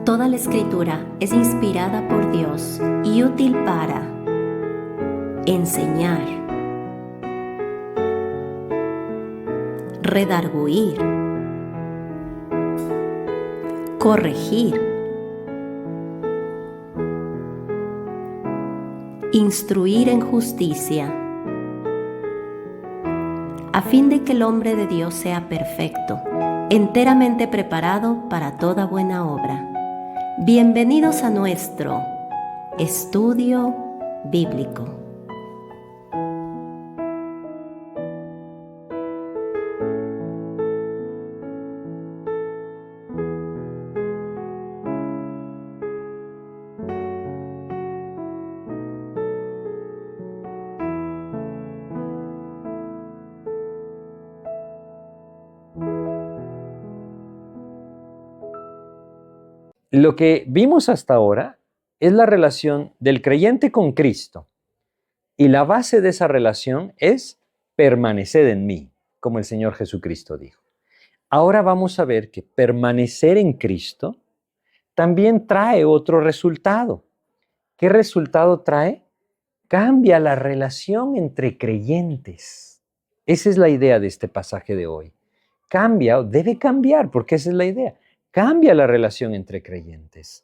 Toda la Escritura es inspirada por Dios y útil para enseñar, redarguir, corregir, instruir en justicia, a fin de que el hombre de Dios sea perfecto, enteramente preparado para toda buena obra. Bienvenidos a nuestro estudio bíblico. Lo que vimos hasta ahora es la relación del creyente con Cristo. Y la base de esa relación es permanecer en mí, como el Señor Jesucristo dijo. Ahora vamos a ver que permanecer en Cristo también trae otro resultado. ¿Qué resultado trae? Cambia la relación entre creyentes. Esa es la idea de este pasaje de hoy. Cambia, o debe cambiar, porque esa es la idea. Cambia la relación entre creyentes.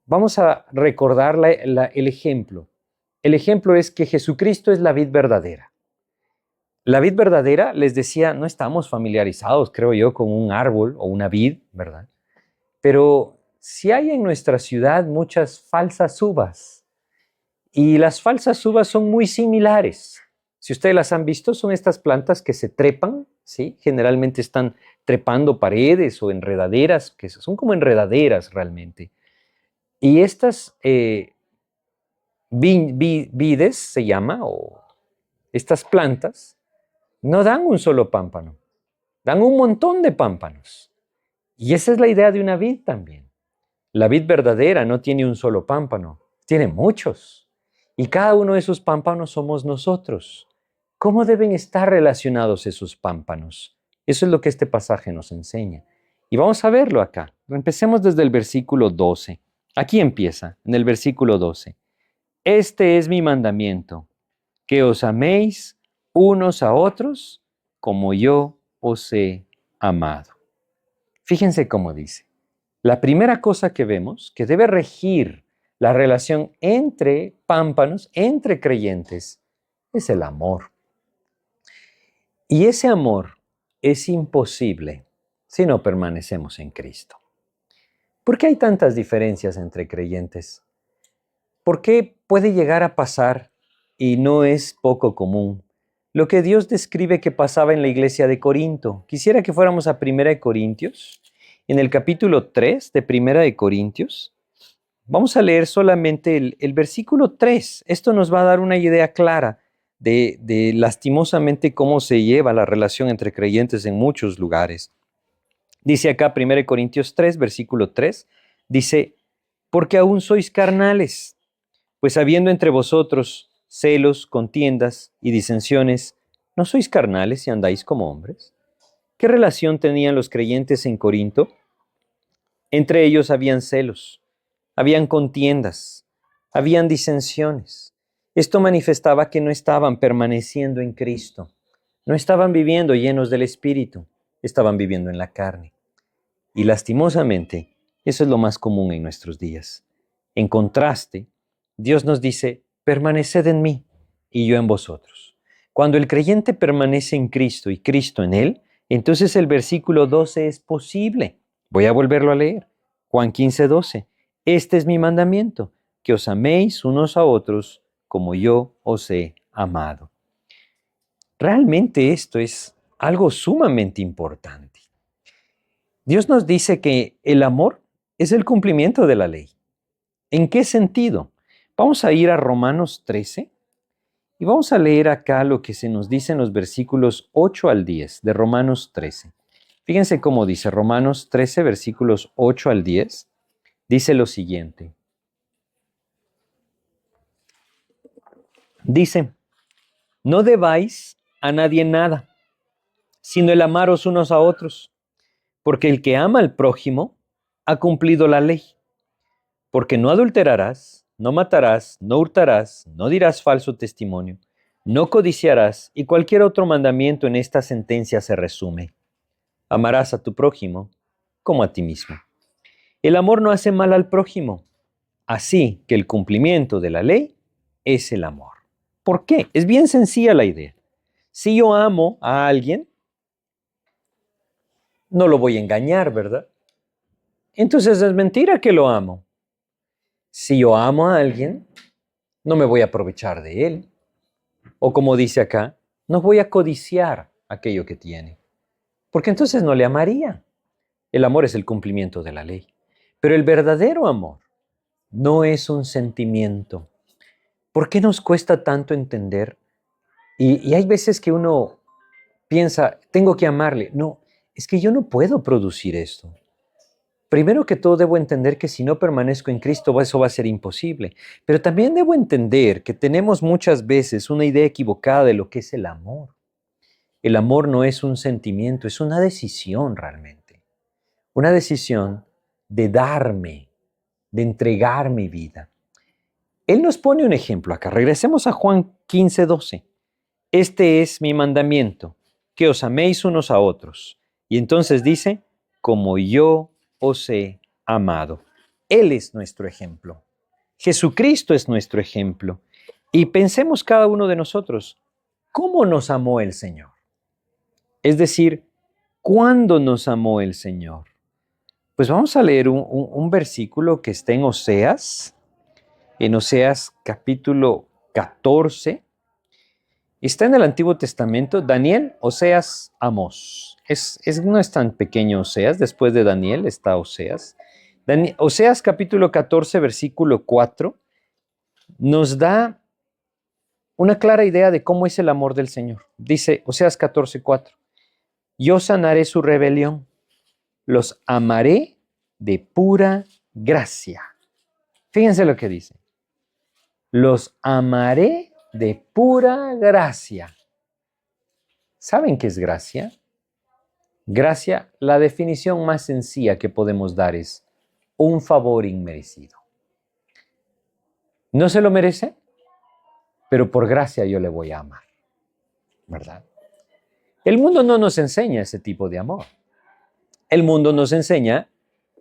Vamos a recordar el ejemplo. El ejemplo es que Jesucristo es la vid verdadera. La vid verdadera, les decía, no estamos familiarizados, creo yo, con un árbol o una vid, ¿verdad? Pero sí hay en nuestra ciudad muchas falsas uvas. Y las falsas uvas son muy similares. Si ustedes las han visto, son estas plantas que se trepan, ¿sí? Generalmente están trepando paredes o enredaderas, que son como enredaderas realmente. Y estas vides se llama, o estas plantas, no dan un solo pámpano, dan un montón de pámpanos. Y esa es la idea de una vid también. La vid verdadera no tiene un solo pámpano, tiene muchos. Y cada uno de esos pámpanos somos nosotros. ¿Cómo deben estar relacionados esos pámpanos? Eso es lo que este pasaje nos enseña. Y vamos a verlo acá. Empecemos desde el versículo 12. Aquí empieza, en el versículo 12. Este es mi mandamiento, que os améis unos a otros como yo os he amado. Fíjense cómo dice. La primera cosa que vemos que debe regir la relación entre pámpanos, entre creyentes, es el amor. Y ese amor es imposible si no permanecemos en Cristo. ¿Por qué hay tantas diferencias entre creyentes? ¿Por qué puede llegar a pasar, y no es poco común, lo que Dios describe que pasaba en la iglesia de Corinto? Quisiera que fuéramos a 1 Corintios, en el capítulo 3 de 1 Corintios. Vamos a leer solamente el versículo 3. Esto nos va a dar una idea clara de lastimosamente cómo se lleva la relación entre creyentes en muchos lugares. Dice acá 1 Corintios 3, versículo 3, dice, porque aún sois carnales, pues habiendo entre vosotros celos, contiendas y disensiones, ¿no sois carnales y andáis como hombres? ¿Qué relación tenían los creyentes en Corinto? Entre ellos habían celos, habían contiendas, habían disensiones. Esto manifestaba que no estaban permaneciendo en Cristo, no estaban viviendo llenos del Espíritu, estaban viviendo en la carne. Y lastimosamente, eso es lo más común en nuestros días. En contraste, Dios nos dice, permaneced en mí y yo en vosotros. Cuando el creyente permanece en Cristo y Cristo en él, entonces el versículo 12 es posible. Voy a volverlo a leer. Juan 15, 12. Este es mi mandamiento, que os améis unos a otros como yo os he amado. Realmente esto es algo sumamente importante. Dios nos dice que el amor es el cumplimiento de la ley. ¿En qué sentido? Vamos a ir a Romanos 13 y vamos a leer acá lo que se nos dice en los versículos 8 al 10 de Romanos 13. Fíjense cómo dice Romanos 13, versículos 8 al 10. Dice lo siguiente. Dice, no debáis a nadie nada, sino el amaros unos a otros, porque el que ama al prójimo ha cumplido la ley. Porque no adulterarás, no matarás, no hurtarás, no dirás falso testimonio, no codiciarás, y cualquier otro mandamiento en esta sentencia se resume. Amarás a tu prójimo como a ti mismo. El amor no hace mal al prójimo, así que el cumplimiento de la ley es el amor. ¿Por qué? Es bien sencilla la idea. Si yo amo a alguien, no lo voy a engañar, ¿verdad? Entonces es mentira que lo amo. Si yo amo a alguien, no me voy a aprovechar de él. O como dice acá, no voy a codiciar aquello que tiene. Porque entonces no le amaría. El amor es el cumplimiento de la ley. Pero el verdadero amor no es un sentimiento. ¿Por qué nos cuesta tanto entender? Y hay veces que uno piensa, tengo que amarle. No, es que yo no puedo producir esto. Primero que todo debo entender que si no permanezco en Cristo, eso va a ser imposible. Pero también debo entender que tenemos muchas veces una idea equivocada de lo que es el amor. El amor no es un sentimiento, es una decisión realmente. Una decisión de darme, de entregar mi vida. Él nos pone un ejemplo acá. Regresemos a Juan 15:12. Este es mi mandamiento, que os améis unos a otros. Y entonces dice, como yo os he amado. Él es nuestro ejemplo. Jesucristo es nuestro ejemplo. Y pensemos cada uno de nosotros, ¿cómo nos amó el Señor? Es decir, ¿cuándo nos amó el Señor? Pues vamos a leer un versículo que está en Oseas capítulo 14. Está en el Antiguo Testamento, Daniel, Oseas, Amós. No es tan pequeño Oseas, después de Daniel está Oseas. Oseas capítulo 14, versículo 4, nos da una clara idea de cómo es el amor del Señor. Dice Oseas 14, 4, yo sanaré su rebelión, los amaré de pura gracia. Fíjense lo que dice. Los amaré de pura gracia. ¿Saben qué es gracia? Gracia, la definición más sencilla que podemos dar es un favor inmerecido. No se lo merece, pero por gracia yo le voy a amar, ¿verdad? El mundo no nos enseña ese tipo de amor. El mundo nos enseña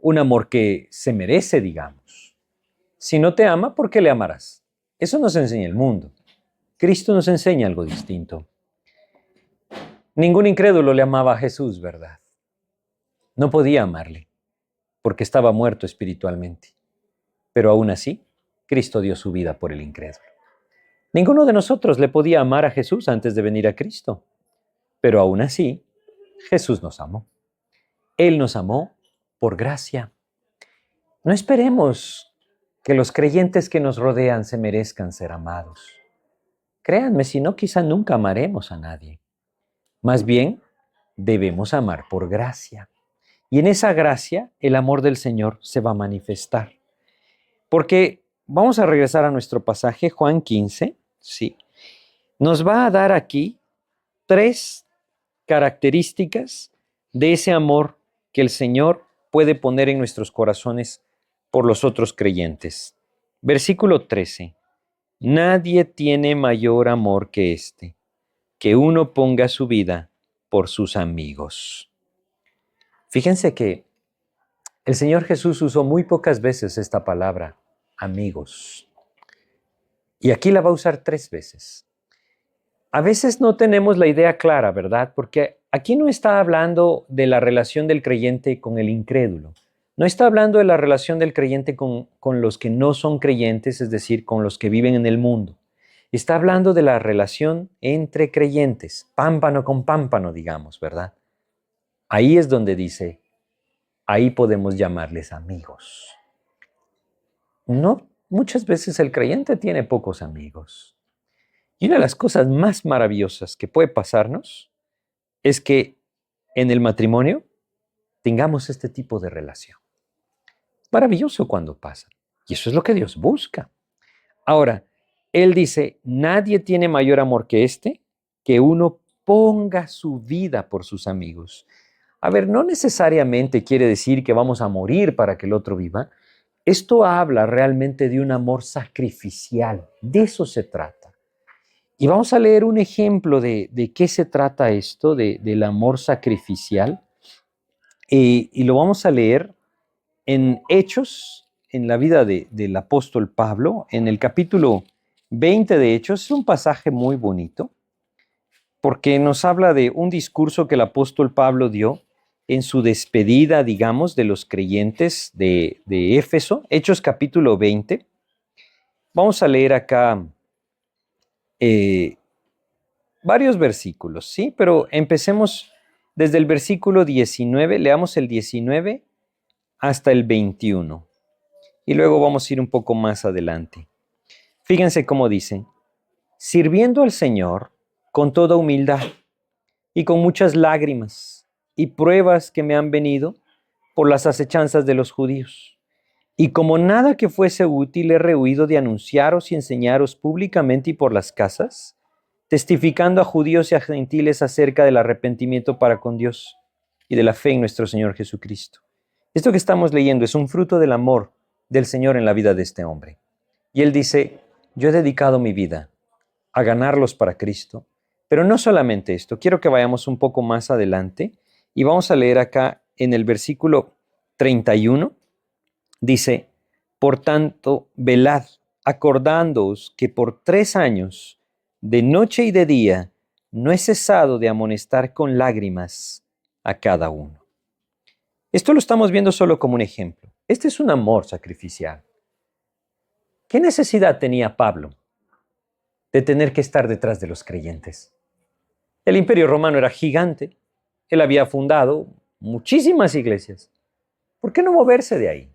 un amor que se merece, digamos. Si no te ama, ¿por qué le amarás? Eso nos enseña el mundo. Cristo nos enseña algo distinto. Ningún incrédulo le amaba a Jesús, ¿verdad? No podía amarle, porque estaba muerto espiritualmente. Pero aún así, Cristo dio su vida por el incrédulo. Ninguno de nosotros le podía amar a Jesús antes de venir a Cristo. Pero aún así, Jesús nos amó. Él nos amó por gracia. No esperemos que los creyentes que nos rodean se merezcan ser amados. Créanme, si no, quizá nunca amaremos a nadie. Más bien, debemos amar por gracia. Y en esa gracia, el amor del Señor se va a manifestar. Porque vamos a regresar a nuestro pasaje, Juan 15, sí. Nos va a dar aquí 3 características de ese amor que el Señor puede poner en nuestros corazones por los otros creyentes. Versículo 13. Nadie tiene mayor amor que este, que uno ponga su vida por sus amigos. Fíjense que el Señor Jesús usó muy pocas veces esta palabra, amigos. Y aquí la va a usar 3 veces. A veces no tenemos la idea clara, ¿verdad? Porque aquí no está hablando de la relación del creyente con el incrédulo. No está hablando de la relación del creyente con los que no son creyentes, es decir, con los que viven en el mundo. Está hablando de la relación entre creyentes, pámpano con pámpano, digamos, ¿verdad? Ahí es donde dice, ahí podemos llamarles amigos. No, muchas veces el creyente tiene pocos amigos. Y una de las cosas más maravillosas que puede pasarnos es que en el matrimonio tengamos este tipo de relación. Maravilloso cuando pasa. Y eso es lo que Dios busca. Ahora, Él dice, nadie tiene mayor amor que este, que uno ponga su vida por sus amigos. A ver, no necesariamente quiere decir que vamos a morir para que el otro viva. Esto habla realmente de un amor sacrificial, de eso se trata. Y vamos a leer un ejemplo de qué se trata esto, del amor sacrificial, y lo vamos a leer en Hechos, en la vida del apóstol Pablo, en el capítulo 20 de Hechos. Es un pasaje muy bonito, porque nos habla de un discurso que el apóstol Pablo dio en su despedida, digamos, de los creyentes de Éfeso. Hechos capítulo 20. Vamos a leer acá varios versículos, ¿sí? Pero empecemos desde el versículo 19, leamos el 19 hasta el 21. Y luego vamos a ir un poco más adelante. Fíjense cómo dice: sirviendo al Señor con toda humildad y con muchas lágrimas y pruebas que me han venido por las acechanzas de los judíos. Y como nada que fuese útil he rehuido de anunciaros y enseñaros públicamente y por las casas, testificando a judíos y a gentiles acerca del arrepentimiento para con Dios y de la fe en nuestro Señor Jesucristo. Esto que estamos leyendo es un fruto del amor del Señor en la vida de este hombre. Y él dice: yo he dedicado mi vida a ganarlos para Cristo. Pero no solamente esto, quiero que vayamos un poco más adelante y vamos a leer acá en el versículo 31. Dice: por tanto, velad, acordándoos que por 3 años, de noche y de día, no he cesado de amonestar con lágrimas a cada uno. Esto lo estamos viendo solo como un ejemplo. Este es un amor sacrificial. ¿Qué necesidad tenía Pablo de tener que estar detrás de los creyentes? El Imperio Romano era gigante. Él había fundado muchísimas iglesias. ¿Por qué no moverse de ahí?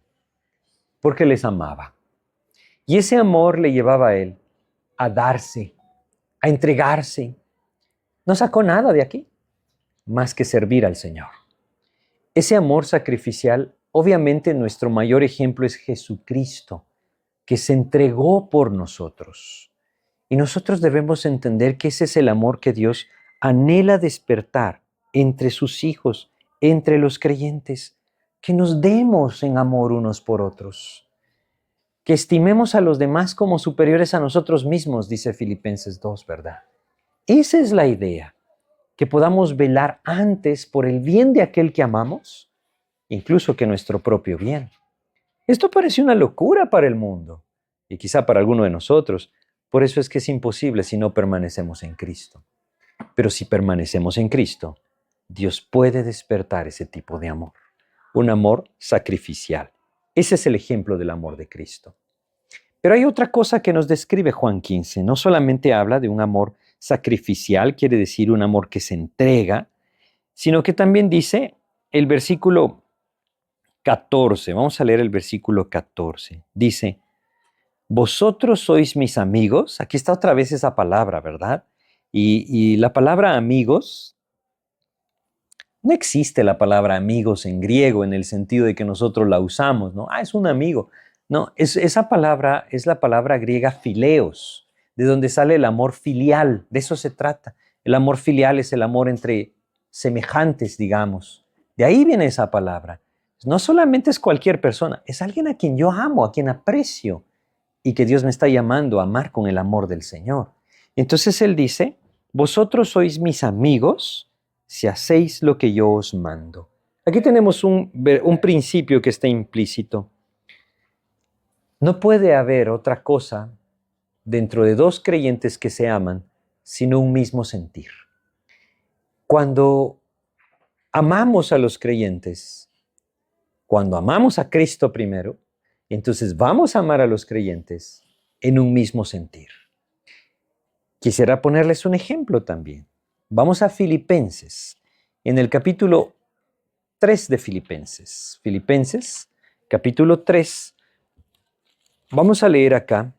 Porque les amaba. Y ese amor le llevaba a él a darse, a entregarse. No sacó nada de aquí, más que servir al Señor. Ese amor sacrificial, obviamente nuestro mayor ejemplo es Jesucristo, que se entregó por nosotros. Y nosotros debemos entender que ese es el amor que Dios anhela despertar entre sus hijos, entre los creyentes, que nos demos en amor unos por otros, que estimemos a los demás como superiores a nosotros mismos, dice Filipenses 2, ¿verdad? Esa es la idea, que podamos velar antes por el bien de aquel que amamos, incluso que nuestro propio bien. Esto parece una locura para el mundo, y quizá para alguno de nosotros. Por eso es que es imposible si no permanecemos en Cristo. Pero si permanecemos en Cristo, Dios puede despertar ese tipo de amor, un amor sacrificial. Ese es el ejemplo del amor de Cristo. Pero hay otra cosa que nos describe Juan 15. No solamente habla de un amor sacrificial, quiere decir un amor que se entrega, sino que también dice el versículo 14. Vamos a leer el versículo 14. Dice: vosotros sois mis amigos. Aquí está otra vez esa palabra, ¿verdad? Y la palabra amigos, no existe la palabra amigos en griego en el sentido de que nosotros la usamos, ¿no? Es un amigo. No, esa palabra es la palabra griega phileos, de donde sale el amor filial. De eso se trata. El amor filial es el amor entre semejantes, digamos. De ahí viene esa palabra. No solamente es cualquier persona, es alguien a quien yo amo, a quien aprecio, y que Dios me está llamando a amar con el amor del Señor. Entonces Él dice: vosotros sois mis amigos si hacéis lo que yo os mando. Aquí tenemos un principio que está implícito. No puede haber otra cosa dentro de 2 creyentes que se aman sino un mismo sentir. Cuando amamos a los creyentes, cuando amamos a Cristo primero, entonces vamos a amar a los creyentes en un mismo sentir. Quisiera ponerles un ejemplo también. Vamos a Filipenses, en el capítulo 3 de Filipenses. Filipenses, capítulo 3. Vamos a leer acá.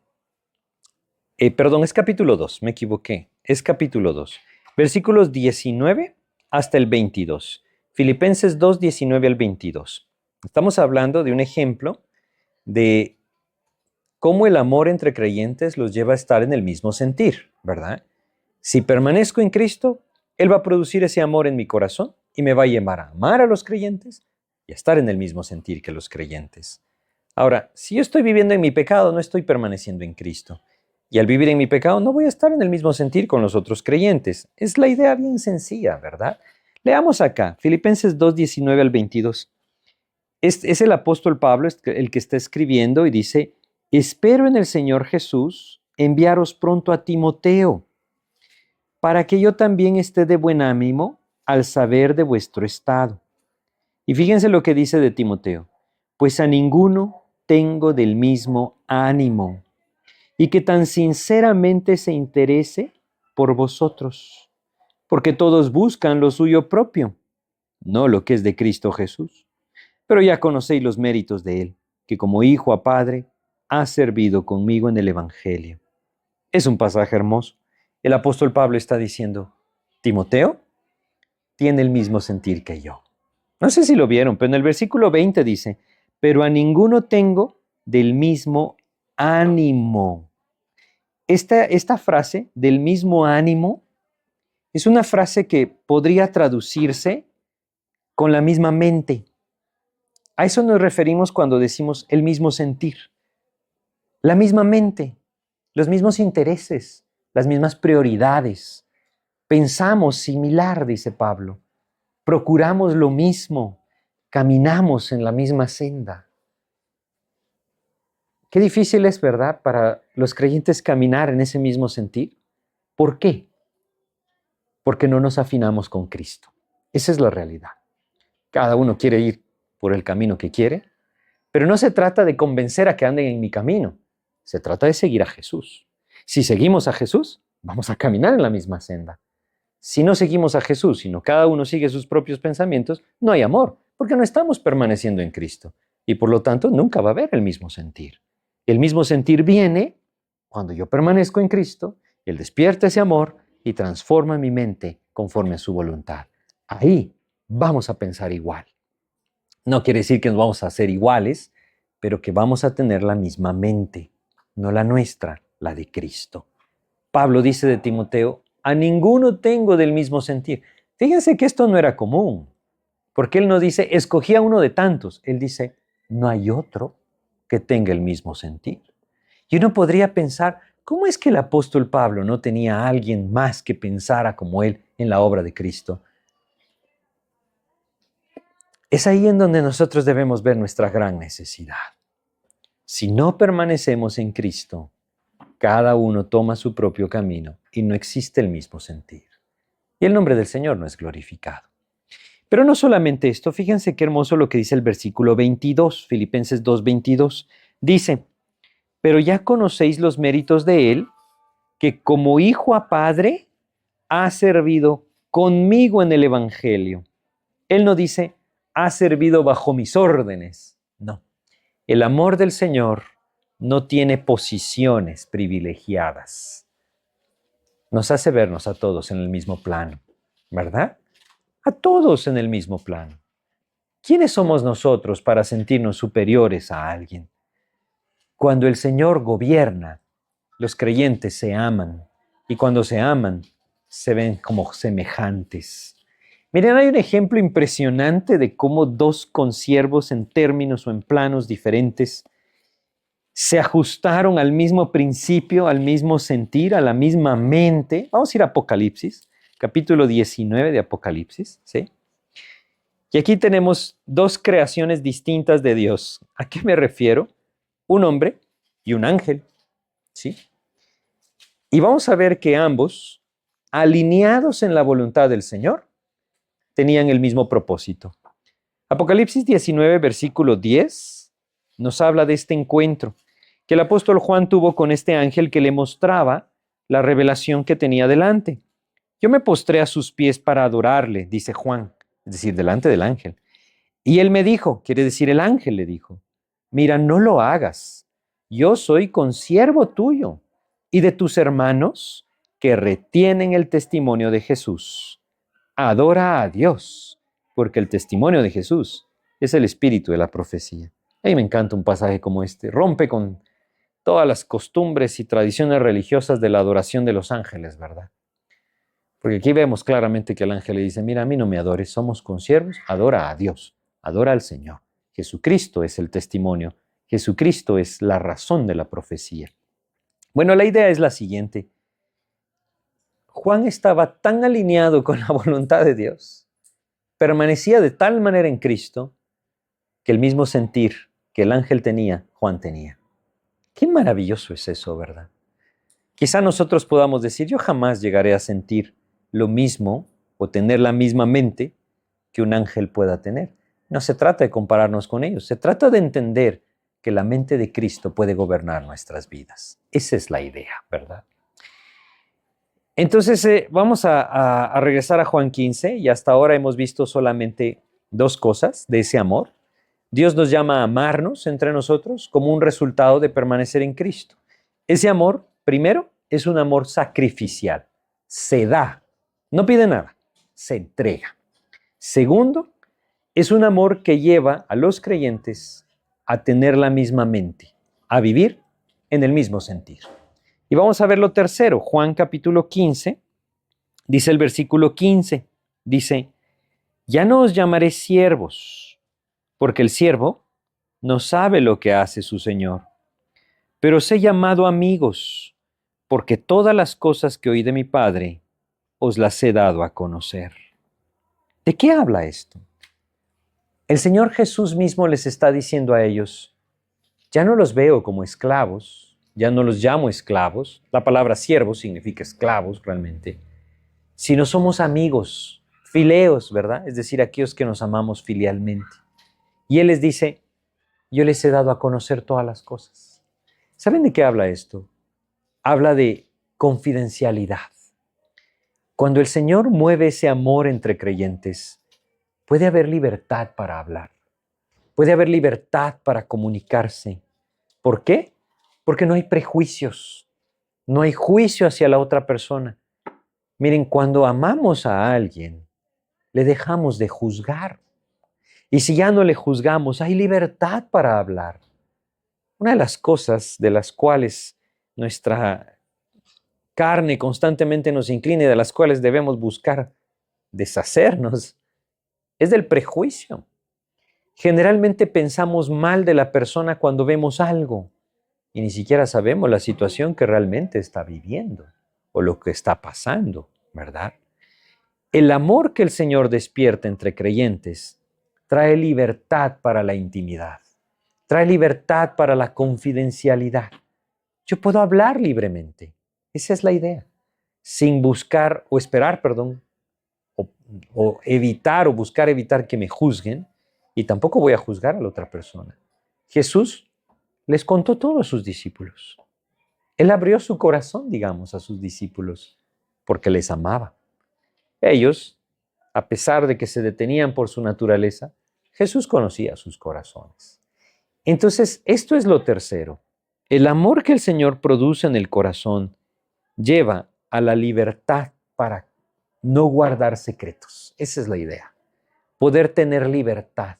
Es capítulo 2, me equivoqué. Es capítulo 2. Versículos 19 hasta el 22. Filipenses 2, 19 al 22. Estamos hablando de un ejemplo de cómo el amor entre creyentes los lleva a estar en el mismo sentir, ¿verdad? Si permanezco en Cristo, Él va a producir ese amor en mi corazón y me va a llevar a amar a los creyentes y a estar en el mismo sentir que los creyentes. Ahora, si yo estoy viviendo en mi pecado, no estoy permaneciendo en Cristo. Y al vivir en mi pecado, no voy a estar en el mismo sentir con los otros creyentes. Es la idea bien sencilla, ¿verdad? Leamos acá, Filipenses 2, 19 al 22. Es el apóstol Pablo el que está escribiendo y dice, espero en el Señor Jesús enviaros pronto a Timoteo, para que yo también esté de buen ánimo al saber de vuestro estado. Y fíjense lo que dice de Timoteo, pues a ninguno tengo del mismo ánimo, y que tan sinceramente se interese por vosotros, porque todos buscan lo suyo propio, no lo que es de Cristo Jesús. Pero ya conocéis los méritos de él, que como hijo a padre ha servido conmigo en el Evangelio. Es un pasaje hermoso. El apóstol Pablo está diciendo, Timoteo tiene el mismo sentir que yo. No sé si lo vieron, pero en el versículo 20 dice, pero a ninguno tengo del mismo ánimo. Esta frase, del mismo ánimo, es una frase que podría traducirse con la misma mente. A eso nos referimos cuando decimos el mismo sentir. La misma mente, los mismos intereses, las mismas prioridades. Pensamos similar, dice Pablo. Procuramos lo mismo, caminamos en la misma senda. Qué difícil es, ¿verdad?, para los creyentes caminar en ese mismo sentir. ¿Por qué? Porque no nos afinamos con Cristo. Esa es la realidad. Cada uno quiere ir por el camino que quiere, pero no se trata de convencer a que anden en mi camino. Se trata de seguir a Jesús. Si seguimos a Jesús, vamos a caminar en la misma senda. Si no seguimos a Jesús, sino cada uno sigue sus propios pensamientos, no hay amor, porque no estamos permaneciendo en Cristo. Y por lo tanto, nunca va a haber el mismo sentir. El mismo sentir viene cuando yo permanezco en Cristo, Él despierta ese amor y transforma mi mente conforme a su voluntad. Ahí vamos a pensar igual. No quiere decir que nos vamos a hacer iguales, pero que vamos a tener la misma mente, no la nuestra, la de Cristo. Pablo dice de Timoteo, a ninguno tengo del mismo sentir. Fíjense que esto no era común, porque él no dice, escogí a uno de tantos. Él dice, no hay otro que tenga el mismo sentir. Y uno podría pensar, ¿cómo es que el apóstol Pablo no tenía a alguien más que pensara como él en la obra de Cristo? Es ahí en donde nosotros debemos ver nuestra gran necesidad. Si no permanecemos en Cristo, cada uno toma su propio camino y no existe el mismo sentir. Y el nombre del Señor no es glorificado. Pero no solamente esto, fíjense qué hermoso lo que dice el versículo 22, Filipenses 2:22. Dice, pero ya conocéis los méritos de Él, que como hijo a padre ha servido conmigo en el Evangelio. Él no dice, ha servido bajo mis órdenes. No. El amor del Señor no tiene posiciones privilegiadas. Nos hace vernos a todos en el mismo plano, ¿verdad? A todos en el mismo plano. ¿Quiénes somos nosotros para sentirnos superiores a alguien? Cuando el Señor gobierna, los creyentes se aman, y cuando se aman, se ven como semejantes. Miren, hay un ejemplo impresionante de cómo dos consiervos en términos o en planos diferentes se ajustaron al mismo principio, al mismo sentir, a la misma mente. Vamos a ir a Apocalipsis, capítulo 19 de Apocalipsis, ¿sí? Y aquí tenemos dos creaciones distintas de Dios. ¿A qué me refiero? Un hombre y un ángel, ¿sí? Y vamos a ver que ambos, alineados en la voluntad del Señor, tenían el mismo propósito. Apocalipsis 19, versículo 10, nos habla de este encuentro que el apóstol Juan tuvo con este ángel que le mostraba la revelación que tenía delante. Yo me postré a sus pies para adorarle, dice Juan, es decir, delante del ángel. Y él me dijo, quiere decir el ángel le dijo, mira, no lo hagas, yo soy consiervo tuyo y de tus hermanos que retienen el testimonio de Jesús. Adora a Dios, porque el testimonio de Jesús es el espíritu de la profecía. A mí me encanta un pasaje como este, rompe con todas las costumbres y tradiciones religiosas de la adoración de los ángeles, ¿verdad? Porque aquí vemos claramente que el ángel le dice, mira, a mí no me adores, somos consiervos, adora a Dios, adora al Señor. Jesucristo es el testimonio Jesucristo es la razón de la profecía. Bueno, la idea es la siguiente. Juan estaba tan alineado con la voluntad de Dios, permanecía de tal manera en Cristo, que el mismo sentir que el ángel tenía, Juan tenía. Qué maravilloso es eso, ¿verdad? Quizá nosotros podamos decir, yo jamás llegaré a sentir lo mismo o tener la misma mente que un ángel pueda tener. No se trata de compararnos con ellos, se trata de entender que la mente de Cristo puede gobernar nuestras vidas. Esa es la idea, ¿verdad? Entonces vamos a regresar a Juan 15 y hasta ahora hemos visto solamente dos cosas de ese amor. Dios nos llama a amarnos entre nosotros como un resultado de permanecer en Cristo. Ese amor, primero, es un amor sacrificial. Se da, no pide nada, se entrega. Segundo, es un amor que lleva a los creyentes a tener la misma mente, a vivir en el mismo sentir. Y vamos a ver lo tercero, Juan capítulo 15, dice el versículo 15, dice, ya no os llamaré siervos, porque el siervo no sabe lo que hace su Señor, pero os he llamado amigos, porque todas las cosas que oí de mi Padre os las he dado a conocer. ¿De qué habla esto? El Señor Jesús mismo les está diciendo a ellos, ya no los veo como esclavos, ya no los llamo esclavos, la palabra siervos significa esclavos realmente, sino somos amigos, fileos, ¿verdad? Es decir, aquellos que nos amamos filialmente. Y Él les dice, yo les he dado a conocer todas las cosas. ¿Saben de qué habla esto? Habla de confidencialidad. Cuando el Señor mueve ese amor entre creyentes, puede haber libertad para hablar, puede haber libertad para comunicarse. ¿Por qué? Porque no hay prejuicios, no hay juicio hacia la otra persona. Miren, cuando amamos a alguien, le dejamos de juzgar. Y si ya no le juzgamos, hay libertad para hablar. Una de las cosas de las cuales nuestra carne constantemente nos inclina y de las cuales debemos buscar deshacernos es del prejuicio. Generalmente pensamos mal de la persona cuando vemos algo y ni siquiera sabemos la situación que realmente está viviendo o lo que está pasando, ¿verdad? El amor que el Señor despierta entre creyentes trae libertad para la intimidad, trae libertad para la confidencialidad. Yo puedo hablar libremente, esa es la idea, sin buscar o esperar, o evitar o buscar evitar que me juzguen, y tampoco voy a juzgar a la otra persona. Jesús les contó todo a sus discípulos. Él abrió su corazón, digamos, a sus discípulos porque les amaba. Ellos, a pesar de que se detenían por su naturaleza, Jesús conocía sus corazones. Entonces, esto es lo tercero. El amor que el Señor produce en el corazón lleva a la libertad para no guardar secretos. Esa es la idea. Poder tener libertad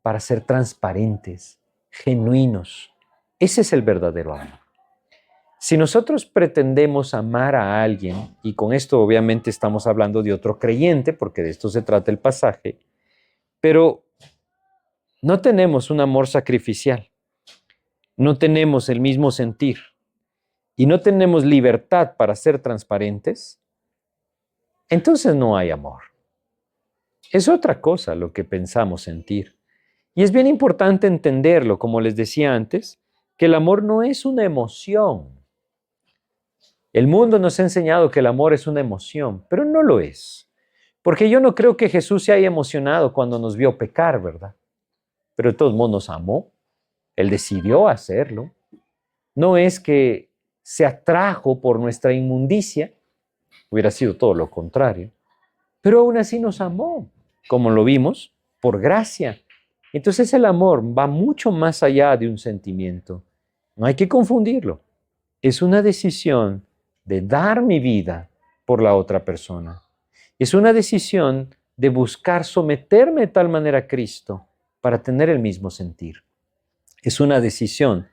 para ser transparentes, genuinos. Ese es el verdadero amor. Si nosotros pretendemos amar a alguien, y con esto obviamente estamos hablando de otro creyente, porque de esto se trata el pasaje, pero no tenemos un amor sacrificial, no tenemos el mismo sentir y no tenemos libertad para ser transparentes, entonces no hay amor. Es otra cosa lo que pensamos sentir. Y es bien importante entenderlo, como les decía antes, que el amor no es una emoción. El mundo nos ha enseñado que el amor es una emoción, pero no lo es. Porque yo no creo que Jesús se haya emocionado cuando nos vio pecar, ¿verdad? Pero de todos modos nos amó. Él decidió hacerlo. No es que se atrajo por nuestra inmundicia, hubiera sido todo lo contrario, pero aún así nos amó, como lo vimos, por gracia. Entonces el amor va mucho más allá de un sentimiento. No hay que confundirlo. Es una decisión de dar mi vida por la otra persona. Es una decisión de buscar someterme de tal manera a Cristo para tener el mismo sentir. Es una decisión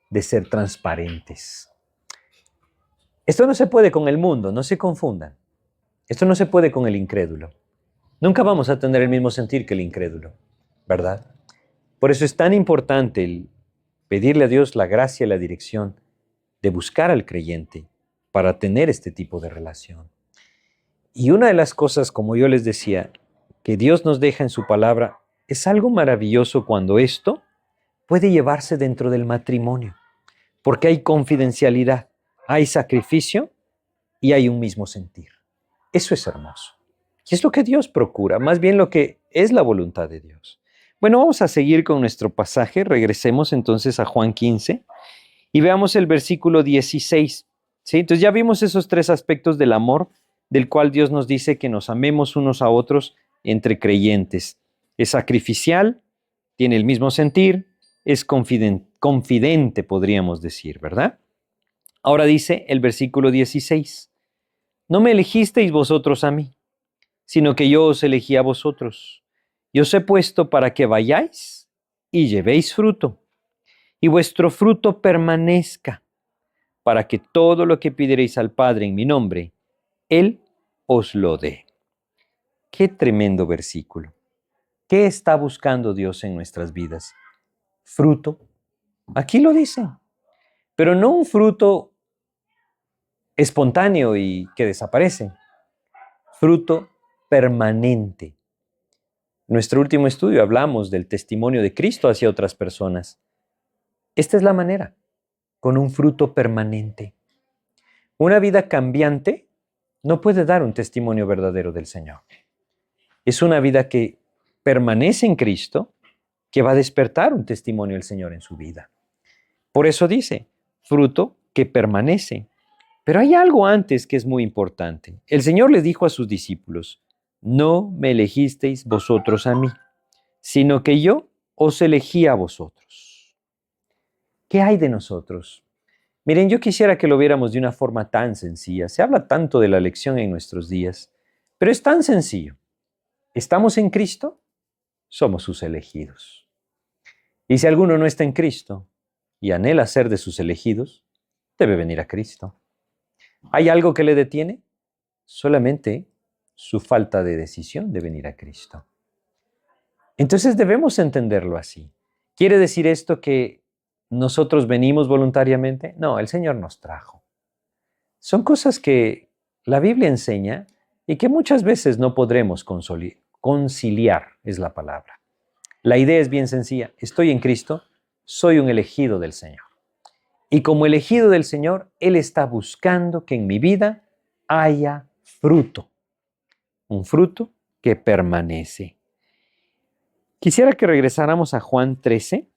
de ser transparentes. Esto no se puede con el mundo, no se confundan. Esto no se puede con el incrédulo. Nunca vamos a tener el mismo sentir que el incrédulo, ¿verdad? Por eso es tan importante pedirle a Dios la gracia y la dirección de buscar al creyente para tener este tipo de relación. Y una de las cosas, como yo les decía, que Dios nos deja en su palabra, es algo maravilloso cuando esto puede llevarse dentro del matrimonio, porque hay confidencialidad, hay sacrificio y hay un mismo sentir. Eso es hermoso. Y es lo que Dios procura, más bien lo que es la voluntad de Dios. Bueno, vamos a seguir con nuestro pasaje. Regresemos entonces a Juan 15 y veamos el versículo 16. ¿Sí? Entonces ya vimos esos tres aspectos del amor, del cual Dios nos dice que nos amemos unos a otros entre creyentes. Es sacrificial, tiene el mismo sentir, es confidente, podríamos decir, ¿verdad? Ahora dice el versículo 16, no me elegisteis vosotros a mí, sino que yo os elegí a vosotros. Y os he puesto para que vayáis y llevéis fruto, y vuestro fruto permanezca, para que todo lo que pidierais al Padre en mi nombre, Él os lo dé. Qué tremendo versículo. ¿Qué está buscando Dios en nuestras vidas? Fruto. Aquí lo dice, pero no un fruto espontáneo y que desaparece. Fruto permanente. En nuestro último estudio hablamos del testimonio de Cristo hacia otras personas. Esta es la manera, con un fruto permanente. Una vida cambiante no puede dar un testimonio verdadero del Señor. Es una vida que permanece en Cristo, que va a despertar un testimonio del Señor en su vida. Por eso dice, fruto que permanece. Pero hay algo antes que es muy importante. El Señor le dijo a sus discípulos, no me elegisteis vosotros a mí, sino que yo os elegí a vosotros. ¿Qué hay de nosotros? Miren, yo quisiera que lo viéramos de una forma tan sencilla. Se habla tanto de la elección en nuestros días, pero es tan sencillo. ¿Estamos en Cristo? Somos sus elegidos. Y si alguno no está en Cristo y anhela ser de sus elegidos, debe venir a Cristo. ¿Hay algo que le detiene? Solamente su falta de decisión de venir a Cristo. Entonces debemos entenderlo así. ¿Quiere decir esto que nosotros venimos voluntariamente? No, el Señor nos trajo. Son cosas que la Biblia enseña y que muchas veces no podremos conciliar, es la palabra. La idea es bien sencilla. Estoy en Cristo, soy un elegido del Señor. Y como elegido del Señor, Él está buscando que en mi vida haya fruto. Un fruto que permanece. Quisiera que regresáramos a Juan 13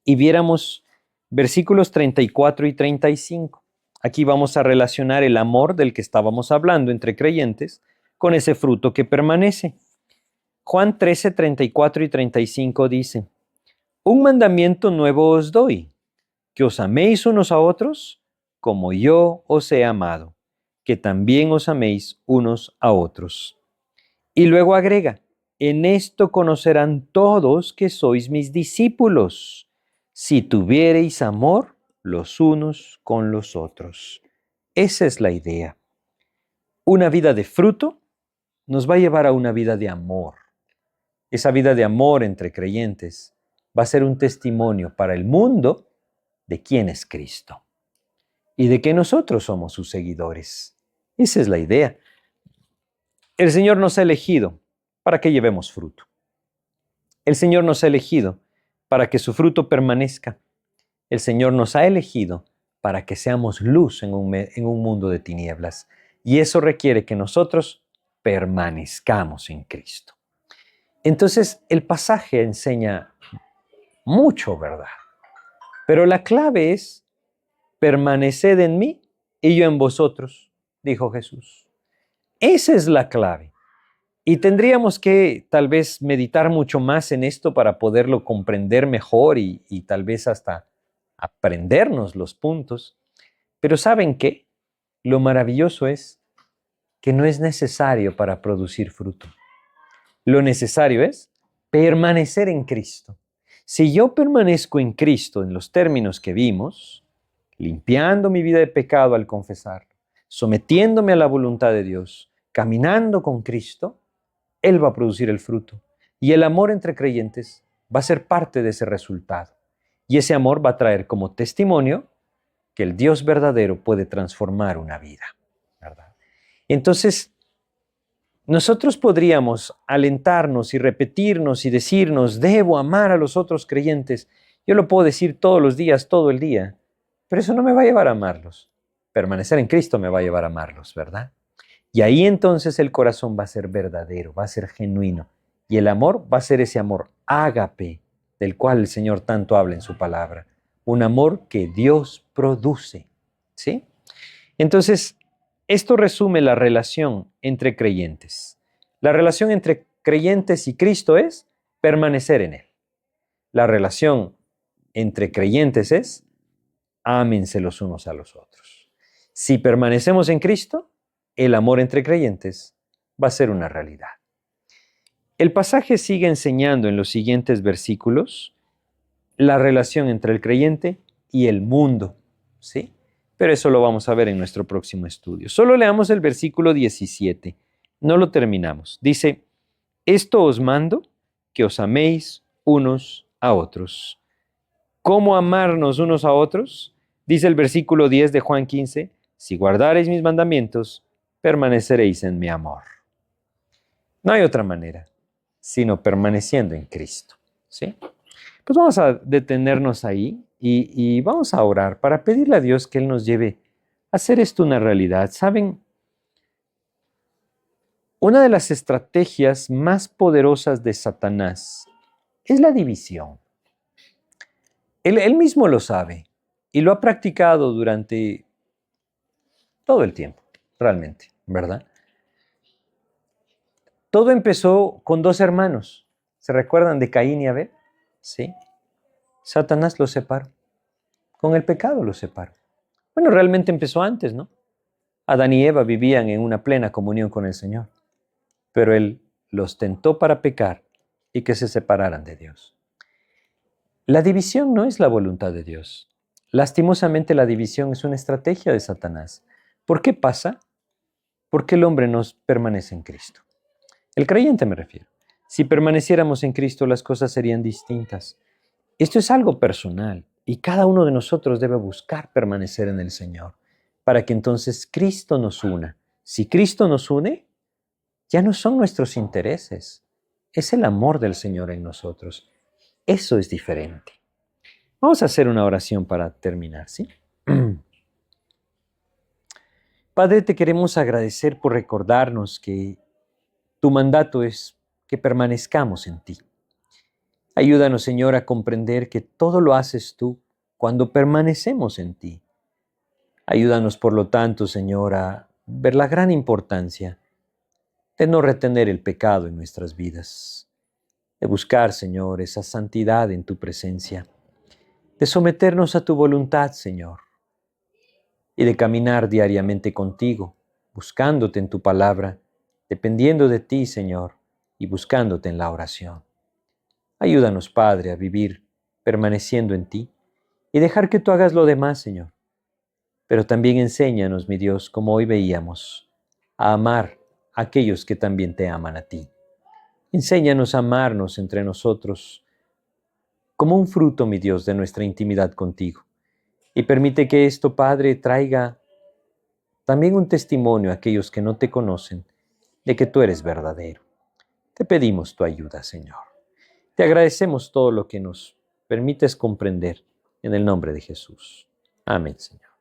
y viéramos versículos 34 y 35. Aquí vamos a relacionar el amor del que estábamos hablando entre creyentes con ese fruto que permanece. Juan 13, 34 y 35 dice, un mandamiento nuevo os doy, que os améis unos a otros como yo os he amado, que también os améis unos a otros. Y luego agrega, en esto conocerán todos que sois mis discípulos, si tuviereis amor los unos con los otros. Esa es la idea. Una vida de fruto nos va a llevar a una vida de amor. Esa vida de amor entre creyentes va a ser un testimonio para el mundo de quién es Cristo y de que nosotros somos sus seguidores. Esa es la idea. El Señor nos ha elegido para que llevemos fruto. El Señor nos ha elegido para que su fruto permanezca. El Señor nos ha elegido para que seamos luz en un mundo de tinieblas. Y eso requiere que nosotros permanezcamos en Cristo. Entonces, el pasaje enseña mucho, ¿verdad? Pero la clave es, permaneced en mí y yo en vosotros, dijo Jesús. Esa es la clave. Y tendríamos que tal vez meditar mucho más en esto para poderlo comprender mejor y tal vez hasta aprendernos los puntos. Pero ¿saben qué? Lo maravilloso es que no es necesario para producir fruto. Lo necesario es permanecer en Cristo. Si yo permanezco en Cristo en los términos que vimos, limpiando mi vida de pecado al confesarlo, sometiéndome a la voluntad de Dios, caminando con Cristo, Él va a producir el fruto. Y el amor entre creyentes va a ser parte de ese resultado. Y ese amor va a traer como testimonio que el Dios verdadero puede transformar una vida, ¿verdad? Entonces, nosotros podríamos alentarnos y repetirnos y decirnos, debo amar a los otros creyentes. Yo lo puedo decir todos los días, todo el día, pero eso no me va a llevar a amarlos. Permanecer en Cristo me va a llevar a amarlos, ¿verdad? Y ahí entonces el corazón va a ser verdadero, va a ser genuino. Y el amor va a ser ese amor ágape, del cual el Señor tanto habla en su palabra. Un amor que Dios produce, ¿sí? Entonces, esto resume la relación entre creyentes. La relación entre creyentes y Cristo es permanecer en Él. La relación entre creyentes es ámense los unos a los otros. Si permanecemos en Cristo, el amor entre creyentes va a ser una realidad. El pasaje sigue enseñando en los siguientes versículos la relación entre el creyente y el mundo, ¿sí? Pero eso lo vamos a ver en nuestro próximo estudio. Solo leamos el versículo 17. No lo terminamos. Dice, esto os mando, que os améis unos a otros. ¿Cómo amarnos unos a otros? Dice el versículo 10 de Juan 15, si guardareis mis mandamientos, permaneceréis en mi amor. No hay otra manera, sino permaneciendo en Cristo, ¿sí? Pues vamos a detenernos ahí y vamos a orar para pedirle a Dios que Él nos lleve a hacer esto una realidad. ¿Saben? Una de las estrategias más poderosas de Satanás es la división. Él mismo lo sabe y lo ha practicado durante todo el tiempo, realmente, ¿verdad? Todo empezó con dos hermanos. ¿Se recuerdan de Caín y Abel? Sí. Satanás los separó. Con el pecado los separó. Bueno, realmente empezó antes, ¿no? Adán y Eva vivían en una plena comunión con el Señor, pero Él los tentó para pecar y que se separaran de Dios. La división no es la voluntad de Dios. Lastimosamente la división es una estrategia de Satanás. ¿Por qué pasa? Porque el hombre no permanece en Cristo. El creyente me refiero. Si permaneciéramos en Cristo, las cosas serían distintas. Esto es algo personal y cada uno de nosotros debe buscar permanecer en el Señor para que entonces Cristo nos una. Si Cristo nos une, ya no son nuestros intereses, es el amor del Señor en nosotros. Eso es diferente. Vamos a hacer una oración para terminar, ¿sí? Padre, te queremos agradecer por recordarnos que tu mandato es que permanezcamos en ti. Ayúdanos, Señor, a comprender que todo lo haces tú cuando permanecemos en ti. Ayúdanos, por lo tanto, Señor, a ver la gran importancia de no retener el pecado en nuestras vidas, de buscar, Señor, esa santidad en tu presencia, de someternos a tu voluntad, Señor, y de caminar diariamente contigo, buscándote en tu palabra, dependiendo de ti, Señor, y buscándote en la oración. Ayúdanos, Padre, a vivir permaneciendo en ti y dejar que tú hagas lo demás, Señor. Pero también enséñanos, mi Dios, como hoy veíamos, a amar a aquellos que también te aman a ti. Enséñanos a amarnos entre nosotros como un fruto, mi Dios, de nuestra intimidad contigo. Y permite que esto, Padre, traiga también un testimonio a aquellos que no te conocen de que tú eres verdadero. Te pedimos tu ayuda, Señor. Te agradecemos todo lo que nos permites comprender en el nombre de Jesús. Amén, Señor.